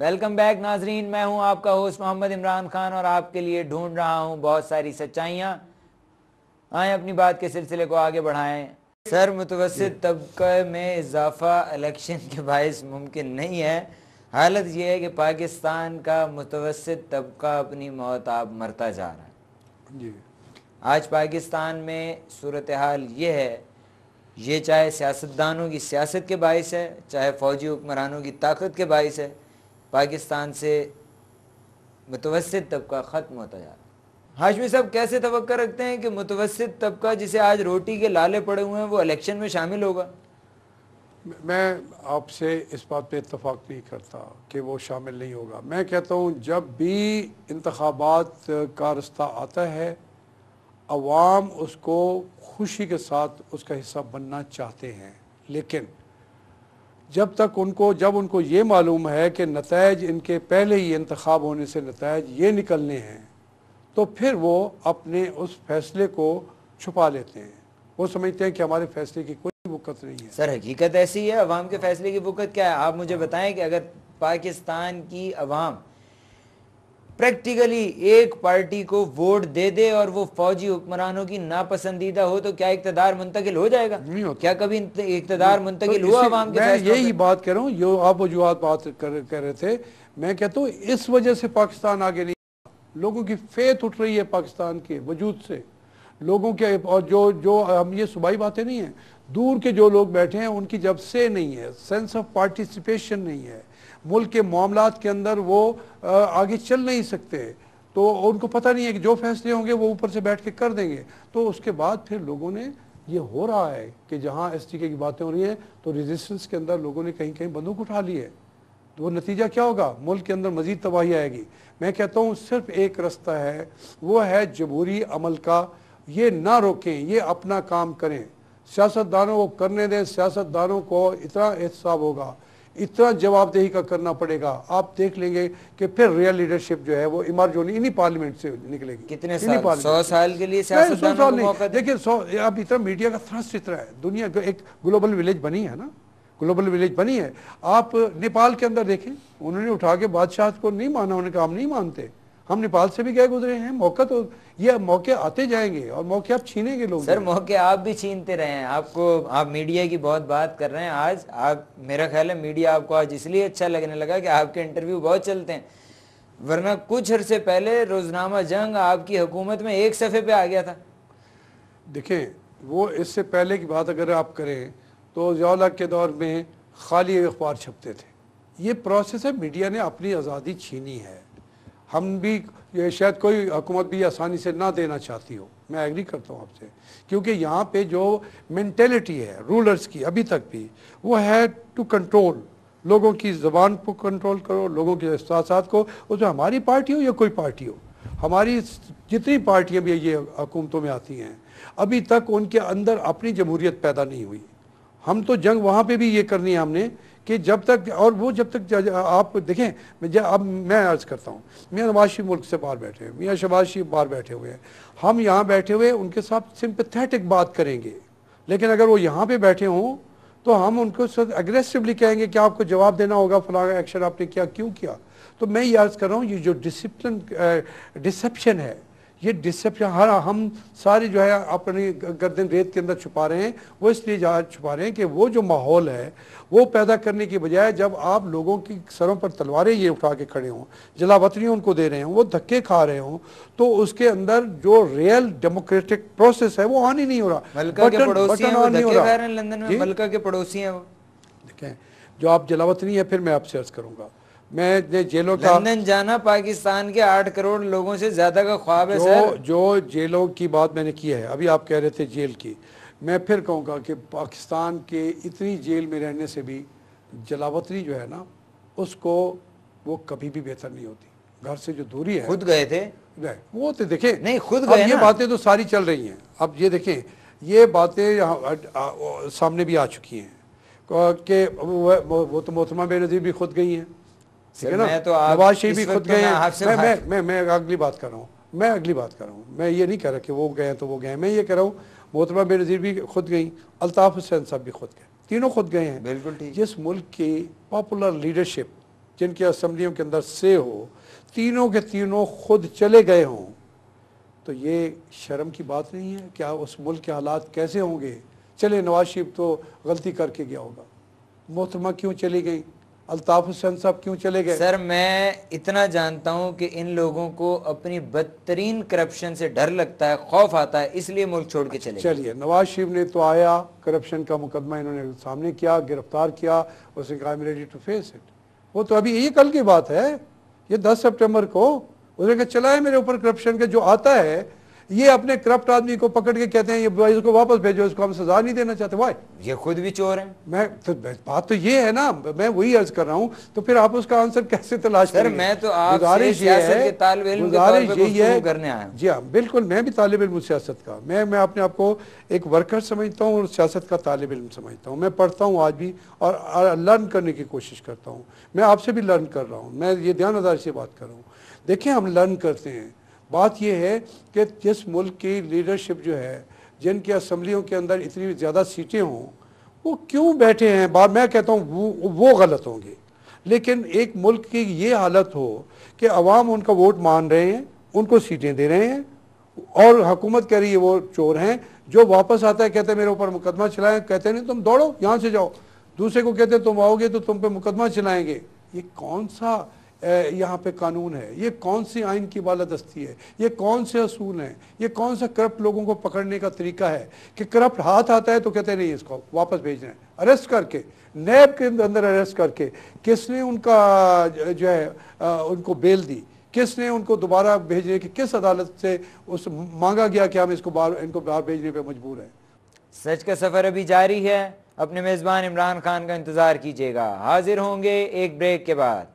Welcome back ناظرین، میں ہوں آپ کا ہوسٹ محمد عمران خان اور آپ کے لیے ڈھونڈ رہا ہوں بہت ساری سچائیاں۔ آئیں اپنی بات کے سلسلے کو آگے بڑھائیں۔ سر، متوسط طبقہ میں اضافہ الیکشن کے باعث ممکن نہیں ہے۔ حالت یہ ہے کہ پاکستان کا متوسط طبقہ اپنی موت آپ مرتا جا رہا ہے جی۔ آج پاکستان میں صورتحال یہ ہے، یہ چاہے سیاستدانوں کی سیاست کے باعث ہے، چاہے فوجی حکمرانوں کی طاقت کے باعث ہے، پاکستان سے متوسط طبقہ ختم ہوتا جا رہا ہے۔ ہاشمی صاحب کیسے توقع رکھتے ہیں کہ متوسط طبقہ جسے آج روٹی کے لالے پڑے ہوئے ہیں وہ الیکشن میں شامل ہوگا؟ میں آپ سے اس بات پہ اتفاق نہیں کرتا کہ وہ شامل نہیں ہوگا۔ میں کہتا ہوں جب بھی انتخابات کا رستہ آتا ہے، عوام اس کو خوشی کے ساتھ اس کا حصہ بننا چاہتے ہیں، لیکن جب ان کو یہ معلوم ہے کہ نتائج ان کے پہلے ہی انتخاب ہونے سے نتائج یہ نکلنے ہیں، تو پھر وہ اپنے اس فیصلے کو چھپا لیتے ہیں۔ وہ سمجھتے ہیں کہ ہمارے فیصلے کی کوئی وقت نہیں ہے۔ سر، حقیقت ایسی ہے، عوام کے فیصلے کی وقت کیا ہے؟ آپ مجھے بتائیں کہ اگر پاکستان کی عوام پریکٹیکلی ایک پارٹی کو ووٹ دے دے اور وہ فوجی حکمرانوں کی ناپسندیدہ ہو تو کیا اقتدار منتقل ہو جائے گا؟ نہیں ہوتا۔ کیا کبھی اقتدار منتقل ہوا عوام کے فیصلوں میں یہی بات کہہ رہا ہوں، جو آپ وجوہات بات کر رہے تھے، میں کہتا ہوں اس وجہ سے پاکستان آگے نہیں، لوگوں کی فیتھ اٹھ رہی ہے پاکستان کے وجود سے، لوگوں کے، اور جو ہم یہ صوبائی باتیں نہیں ہیں، دور کے جو لوگ بیٹھے ہیں ان کی جب سے نہیں ہے، سینس آف پارٹیسپیشن نہیں ہے، ملک کے معاملات کے اندر وہ آگے چل نہیں سکتے، تو ان کو پتہ نہیں ہے کہ جو فیصلے ہوں گے وہ اوپر سے بیٹھ کے کر دیں گے۔ تو اس کے بعد پھر لوگوں نے یہ ہو رہا ہے کہ جہاں ایس ٹی کے کی باتیں ہو رہی ہیں تو ریزسٹنس کے اندر لوگوں نے کہیں بندوق اٹھا لی ہے، تو وہ نتیجہ کیا ہوگا؟ ملک کے اندر مزید تباہی آئے گی۔ میں کہتا ہوں صرف ایک رستہ ہے، وہ ہے جمہوری عمل کا، یہ نہ روکیں، یہ اپنا کام کریں، سیاستدانوں کو کرنے دیں، سیاستدانوں کو اتنا احتساب ہوگا، اتنا جواب دہی کا کرنا پڑے گا، آپ دیکھ لیں گے کہ پھر ریئل لیڈرشپ جو ہے وہ ایمرج ہونی انہی پارلیمنٹ سے نکلے گی۔ کتنے سال؟ 100 سال کے لیے سیاستدانوں کو موقع دیں؟ دیکھیں، اب اتنا میڈیا کا تھرسٹ اتنا ہے، دنیا ایک گلوبل ولیج بنی ہے نا، گلوبل ولیج بنی ہے۔ آپ نیپال کے اندر دیکھیں، انہوں نے اٹھا کے بادشاہت کو نہیں مانا، انہوں نے کہا ہم نہیں مانتے۔ ہم نیپال سے بھی گئے گزرے ہیں، موقع تو یہ موقع آتے جائیں گے اور موقع آپ چھینیں گے لوگ۔ سر، موقع آپ بھی چھینتے رہے ہیں، آپ میڈیا کی بہت بات کر رہے ہیں آج، میرا خیال ہے میڈیا آپ کو آج اس لیے اچھا لگنے لگا کہ آپ کے انٹرویو بہت چلتے ہیں، ورنہ کچھ عرصے پہلے روزنامہ جنگ آپ کی حکومت میں ایک صفحے پہ آ گیا تھا۔ دیکھیں، وہ اس سے پہلے کی بات اگر آپ کریں تو ضیاء الحق کے دور میں خالی اخبار چھپتے تھے۔ یہ پروسیس ہے، میڈیا نے اپنی آزادی چھینی ہے۔ ہم بھی شاید کوئی حکومت بھی آسانی سے نہ دینا چاہتی ہو، میں ایگری کرتا ہوں آپ سے، کیونکہ یہاں پہ جو مینٹیلٹی ہے رولرز کی ابھی تک بھی، وہ ہے ٹو کنٹرول، لوگوں کی زبان کو کنٹرول کرو، لوگوں کے احساسات کو، اس میں ہماری پارٹی ہو یا کوئی پارٹی ہو، ہماری جتنی پارٹیاں بھی یہ حکومتوں میں آتی ہیں، ابھی تک ان کے اندر اپنی جمہوریت پیدا نہیں ہوئی۔ ہم تو جنگ وہاں پہ بھی یہ کرنی ہے ہم نے کہ جب تک، اور وہ جب تک آپ دیکھیں، اب میں عرض کرتا ہوں، میاں نواز شریف ملک سے باہر بیٹھے ہیں، میاں شہباز شریف باہر بیٹھے ہوئے ہیں، ہم یہاں بیٹھے ہوئے ان کے ساتھ سمپیتھیٹک بات کریں گے، لیکن اگر وہ یہاں پہ بیٹھے ہوں تو ہم ان کو اگریسولی کہیں گے کہ آپ کو جواب دینا ہوگا، فلاں ایکشن آپ نے کیا، کیوں کیا۔ تو میں یہ عرض کر رہا ہوں، یہ جو ڈسپشن ہے، یہ ڈسپشن ہم ساری جو ہے اپنی گردن ریت کے اندر چھپا رہے ہیں۔ وہ اس لیے چھپا رہے ہیں کہ وہ جو ماحول ہے وہ پیدا کرنے کی بجائے جب آپ لوگوں کی سروں پر تلواریں یہ اٹھا کے کھڑے ہوں، جلا وطنیوں ان کو دے رہے ہوں، وہ دھکے کھا رہے ہوں، تو اس کے اندر جو ریئل ڈیموکریٹک پروسیس ہے وہ آن ہی نہیں ہو رہا۔ ملکہ کے پڑوسی ہیں وہ دھکے کھا رہے ہیں لندن میں، جی؟ ملکہ کے پڑوسی ہیں وہ۔ دیکھیں، جو آپ جلا وطنی ہیں، پھر میں آپ سے عرض کروں گا، میں نے جیلوں کا، لندن جانا پاکستان کے 8 کروڑ لوگوں سے زیادہ کا خواب ہے سر۔ جو جیلوں کی بات میں نے کی ہے، ابھی آپ کہہ رہے تھے جیل کی، میں پھر کہوں گا کہ پاکستان کے اتنی جیل میں رہنے سے بھی جلاوطنی جو ہے نا، اس کو وہ کبھی بھی بہتر نہیں ہوتی۔ گھر سے جو دوری ہے، خود گئے تھے وہ تو دیکھیں، نہیں، خود اب گئے یہ نا۔ باتیں تو ساری چل رہی ہیں، اب یہ دیکھیں، یہ باتیں سامنے بھی آ چکی ہیں کہ وہ تو محترمہ بے نظیر بھی خود گئی ہیں، ٹھیک ہے نا، نواز شریف بھی خود گئے ہیں۔ میں اگلی بات کر رہا ہوں، میں یہ نہیں کہہ رہا کہ وہ گئے ہیں تو وہ گئے ہیں، میں یہ کہہ رہا ہوں محترمہ بے نظیر بھی خود گئیں، الطاف حسین صاحب بھی خود گئے، تینوں خود گئے ہیں۔ بالکل ٹھیک۔ جس ملک کی پاپولر لیڈرشپ جن کی اسمبلیوں کے اندر سے ہو، تینوں کے تینوں خود چلے گئے ہوں، تو یہ شرم کی بات نہیں ہے؟ کیا اس ملک کے حالات کیسے ہوں گے؟ چلے نواز شریف تو غلطی کر کے گیا ہوگا، محترمہ کیوں چلی گئی؟ الطاف حسین صاحب کیوں چلے گئے؟ سر میں اتنا جانتا ہوں کہ ان لوگوں کو اپنی بدترین کرپشن سے ڈر لگتا ہے، خوف آتا ہے، اس لیے ملک چھوڑ کے چلے گئے۔ چلیے نواز شریف نے تو آیا، کرپشن کا مقدمہ انہوں نے سامنے کیا، گرفتار کیا، اس نے کہا I am ready to face it. وہ تو ابھی یہ کل کی بات ہے، یہ 10 سپٹمبر کو اس نے کہا چلا ہے میرے اوپر کرپشن کا جو آتا ہے، یہ اپنے کرپٹ آدمی کو پکڑ کے کہتے ہیں یہ اس کو واپس بھیجو، اس کو ہم سزا نہیں دینا چاہتے۔ وائی؟ یہ خود بھی چور ہیں۔ بات تو یہ ہے نا، میں وہی عرض کر رہا ہوں، تو پھر آپ اس کا آنسر کیسے تلاش کریں گے؟ سر میں تو آپ سے سیاست کے طالب علم کے طور پہ گفتگو کرنے آیا ہوں۔ جی ہاں بالکل، میں بھی طالب علم سیاست کا، میں اپنے آپ کو ایک ورکر سمجھتا ہوں اور سیاست کا طالب علم سمجھتا ہوں۔ میں پڑھتا ہوں آج بھی اور لرن کرنے کی کوشش کرتا ہوں۔ میں آپ سے بھی لرن کر رہا ہوں، میں یہ دیانتداری سے بات کر رہا ہوں۔ دیکھیں ہم لرن کرتے ہیں، بات یہ ہے کہ جس ملک کی لیڈرشپ جو ہے، جن کی اسمبلیوں کے اندر اتنی زیادہ سیٹیں ہوں، وہ کیوں بیٹھے ہیں؟ میں کہتا ہوں وہ غلط ہوں گے، لیکن ایک ملک کی یہ حالت ہو کہ عوام ان کا ووٹ مان رہے ہیں، ان کو سیٹیں دے رہے ہیں، اور حکومت کہہ رہی ہے وہ چور ہیں، جو واپس آتا ہے کہتے ہیں میرے اوپر مقدمہ چلائیں، کہتے ہیں نہیں تم دوڑو یہاں سے جاؤ، دوسرے کو کہتے ہیں تم آؤ گے تو تم پہ مقدمہ چلائیں گے۔ یہ کون سا یہاں پہ قانون ہے؟ یہ کون سی آئین کی بالادستی ہے؟ یہ کون سے اصول ہیں؟ یہ کون سا کرپٹ لوگوں کو پکڑنے کا طریقہ ہے کہ کرپٹ ہاتھ آتا ہے تو کہتے ہیں نہیں اس کو واپس بھیجنا ہے، اریسٹ کر کے، نیب کے اندر اریسٹ کر کے؟ کس نے ان کا جو ہے ان کو بیل دی؟ کس نے ان کو دوبارہ بھیجنے کی کس عدالت سے اس مانگا گیا کہ ہم ان کو باہر بھیجنے پہ مجبور ہیں؟ سچ کا سفر ابھی جاری ہے، اپنے میزبان عمران خان کا انتظار کیجیے گا، حاضر ہوں گے ایک بریک کے بعد۔